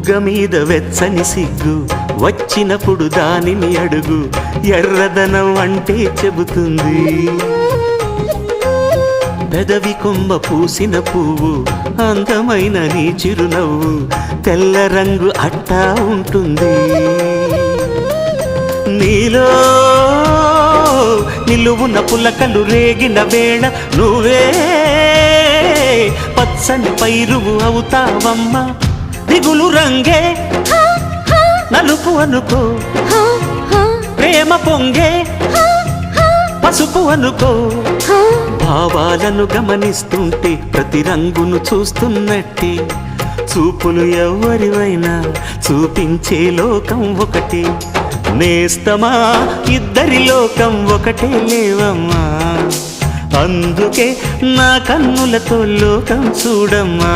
బుగ్గ మీద వెచ్చని సిగ్గు వచ్చినప్పుడు దానిని అడుగు ఎర్రదనం అంటే చెబుతుంది పెదవి కొమ్మ పూసిన పువ్వు అందమైన నీ చిరునవ్వు తెల్ల రంగు అట్టా ఉంటుంది నీలో నిలువున పులకలు రేగిన వేళ నువ్వే పచ్చని పైరువు అవుతావమ్మా దిగులు రంగే నలుపు అనుకో ప్రేమ పొంగే పసుపు అనుకో భావాలను గమనిస్తుంటే ప్రతి రంగును చూస్తున్నట్టే చూపులు ఎవరివైనా చూపించే లోకం ఒకటి నేస్తమా ఇద్దరి లోకం ఒకటే లేవమ్మా అందుకే నా కన్నులతో లోకం చూడమ్మా